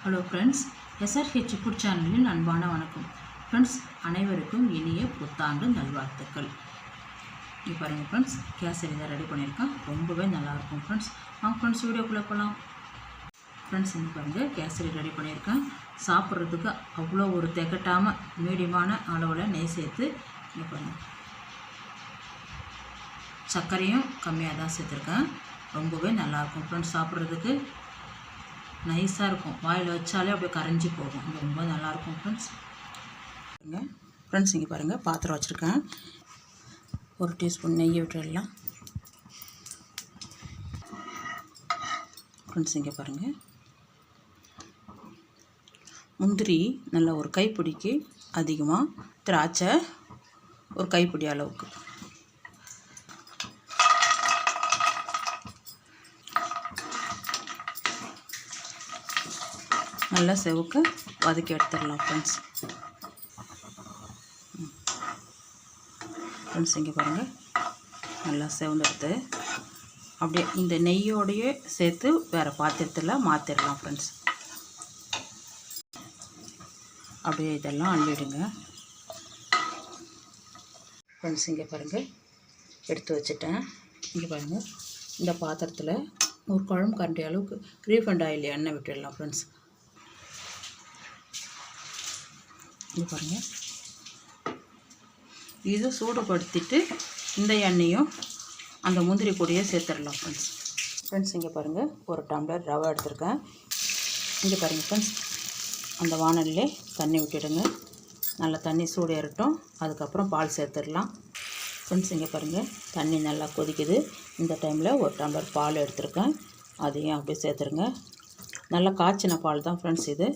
Hello friends, SRH food சேனலின் அன்பான வணக்கம். ஃப்ரெண்ட்ஸ், அனைவருக்கும் இனிய புத்தாண்டு நல்வாழ்த்துக்கள். இங்கே பாருங்கள் ஃப்ரெண்ட்ஸ், கேசரி தான் ரெடி பண்ணியிருக்கேன். ரொம்பவே நல்லாயிருக்கும் ஃப்ரெண்ட்ஸ். ஃப்ரெண்ட்ஸ் வீடியோக்குள்ளே போகலாம். ஃப்ரெண்ட்ஸ், இங்கே பாருங்கள், கேசரி ரெடி பண்ணியிருக்கேன். சாப்பிட்றதுக்கு அவ்வளோ ஒரு திகட்டாமல் மீடியமான அளவில் நெய் சேர்த்து இங்கே பாருங்கள், சர்க்கரையும் கம்மியாக தான் சேர்த்துருக்கேன். ரொம்பவே நல்லாயிருக்கும் ஃப்ரெண்ட்ஸ். சாப்பிட்றதுக்கு நைஸாக இருக்கும், வாயில் வச்சாலே அப்படியே கரைஞ்சி போகும். இது ரொம்ப நல்லாயிருக்கும் ஃப்ரெண்ட்ஸ். ஃப்ரெண்ட்ஸ், இங்கே பாருங்கள், பாத்திரம் வச்சுருக்கேன். 1 டீஸ்பூன் நெய் விட்டுடலாம். ஃப்ரெண்ட்ஸ், இங்கே பாருங்கள், முந்திரி நல்லா ஒரு கைப்பிடிக்கு அதிகமாக, திராட்சை ஒரு கைப்பிடி அளவுக்கு, நல்லா செவக்க வதக்கி எடுத்துடலாம் ஃப்ரெண்ட்ஸ். ஃப்ரெண்ட்ஸ், இங்கே பாருங்கள், நல்லா செவந்தெடுத்து அப்படியே இந்த நெய்யோடையே சேர்த்து வேறு பாத்திரத்தில் மாற்றிடலாம் ஃப்ரெண்ட்ஸ். அப்படியே இதெல்லாம் அள்ளிடுங்க ஃப்ரெண்ட்ஸ். இங்கே பாருங்கள், எடுத்து வச்சுட்டேன். இங்கே பாருங்கள், இந்த பாத்திரத்தில் ஒரு குழம்பு கரண்டி அளவுக்கு ரீஃபண்ட் ஆயில் எண்ணெய் விட்டுடலாம் ஃப்ரெண்ட்ஸ். இங்கே பாருங்கள், இதை சூடுபடுத்திட்டு இந்த எண்ணெயும் அந்த முந்திரி பொடியை சேர்த்துடலாம் ஃப்ரெண்ட்ஸ். ஃப்ரெண்ட்ஸ், இங்கே பாருங்கள், ஒரு டம்ளர் ரவை எடுத்துருக்கேன். இங்கே பாருங்கள் ஃப்ரெண்ட்ஸ், அந்த வானலிலே தண்ணி விட்டுடுங்க. நல்லா தண்ணி சூடு ஏறட்டும், அதுக்கப்புறம் பால் சேர்த்துடலாம் ஃப்ரெண்ட்ஸ். இங்கே பாருங்கள், தண்ணி நல்லா கொதிக்குது. இந்த டைமில் ஒரு டம்ளர் பால் எடுத்துருக்கேன், அதையும் அப்படியே சேர்த்துருங்க. நல்லா காய்ச்சின பால் தான் ஃப்ரெண்ட்ஸ் இது.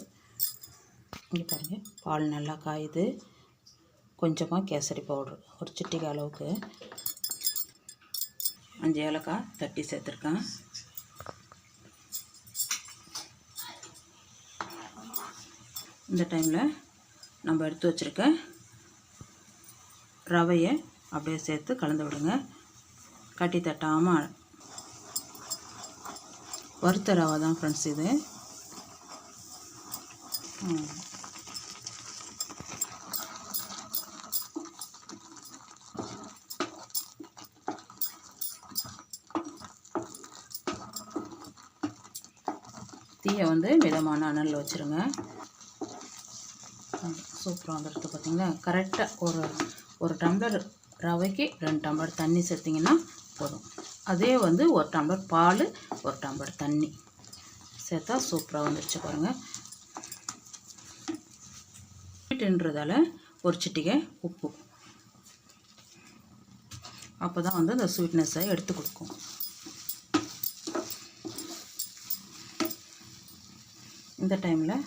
இங்கே பாருங்கள், பால் நல்லா காயுது. கொஞ்சமாக கேசரி பவுட்ரு ஒரு சிட்டிகை அளவுக்கு, 5 ஏலக்காய் தட்டி சேர்த்துருக்கேன். இந்த டைமில் நம்ம எடுத்து வச்சுருக்க ரவையை அப்படியே சேர்த்து கலந்து விடுங்க. கட்டி தட்டாமல், வறுத்த ரவை தான் ஃப்ரெண்ட்ஸ் இது. தீயை வந்து மிதமான அனலில் வச்சுருங்க. சூப்பராக வந்துடுது பார்த்திங்களா. கரெக்டாக ஒரு டம்ளர் ரவைக்கு 2 டம்ளர் தண்ணி சேர்த்திங்கன்னா போதும். அதே வந்து 1 டம்ளர் பால் 1 டம்ளர் தண்ணி சேர்த்தா சூப்பராக வந்துடுச்சு பாருங்கள். ஸ்வீட்டுன்றதால ஒரு சிட்டிகை உப்பு, அப்போ தான் வந்து அந்த ஸ்வீட்னஸை எடுத்து கொடுக்கும். இந்த டைமில்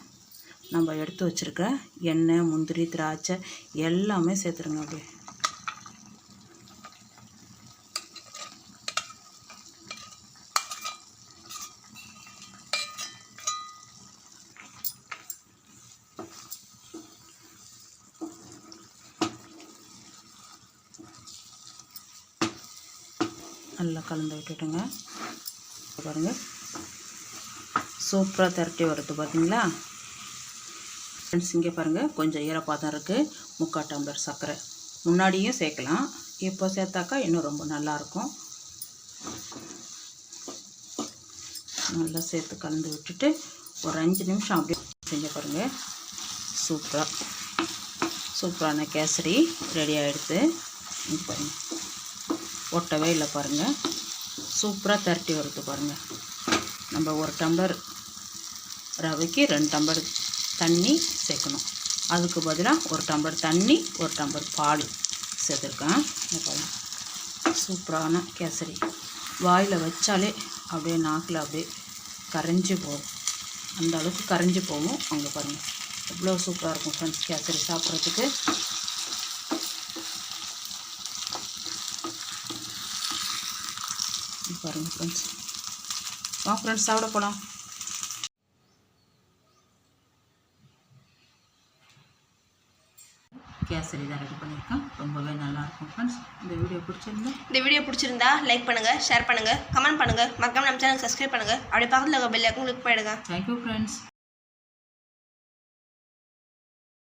நம்ம எடுத்து வச்சுருக்க எண்ணெய், முந்திரி, திராட்சை எல்லாமே சேர்த்துருங்க. அப்படியே நல்லா கலந்து விட்டுட்டுங்க. பாருங்கள், சூப்பராக திரட்டி வருது பார்த்தீங்களா ஃப்ரெண்ட்ஸ். இங்கே பாருங்கள், கொஞ்சம் ஈரப்பாதம் இருக்குது. 3/4 டம்ளர் சர்க்கரை முன்னாடியும் சேர்க்கலாம், இப்போ சேர்த்தாக்கா இன்னும் ரொம்ப நல்லாயிருக்கும். நல்லா சேர்த்து கலந்து விட்டுட்டு ஒரு 5 நிமிஷம் அப்படியே செஞ்சு பாருங்கள். சூப்பரான கேசரி ரெடி ஆகிடுது. இங்கே பாருங்கள், ஒட்டவே இல்லை பாருங்கள், சூப்பராக திரட்டி வருது பாருங்கள். நம்ம 1 டம்ளர் ரவைக்கு 2 டம்ளர் தண்ணி சேர்க்கணும். அதுக்கு பதிலாக 1 டம்ளர் தண்ணி 1 டம்ளர் பால் சேர்த்துருக்கேன். சூப்பரான கேசரி, வாயில் வச்சாலே அப்படியே நாக்கில் அப்படியே கரைஞ்சி போகும், அந்த அளவுக்கு கரைஞ்சி போகும். அங்கே பாருங்கள், எவ்வளோ சூப்பராக இருக்கும் ஃப்ரெண்ட்ஸ் கேசரி சாப்பிட்றதுக்கு. பாருங்கள் ஃப்ரெண்ட்ஸ், ஃப்ரெண்ட்ஸ் சாப்பிட போகலாம். கேசரி தான் ரெடி பண்ணியிருக்கேன், ரொம்பவே நல்லாயிருக்கும் ஃப்ரெண்ட்ஸ். இந்த வீடியோ பிடிச்சிருந்தா லைக் பண்ணுங்கள், ஷேர் பண்ணுங்கள், கமெண்ட் பண்ணுங்கள், மறக்காம நம்ம சேனல் சப்ஸ்கிரைப் பண்ணுங்கள். அப்படியே பக்கத்தில் இருக்க பெல் ஐகான் கிளிக் பண்ணிடுங்க. Thank you friends.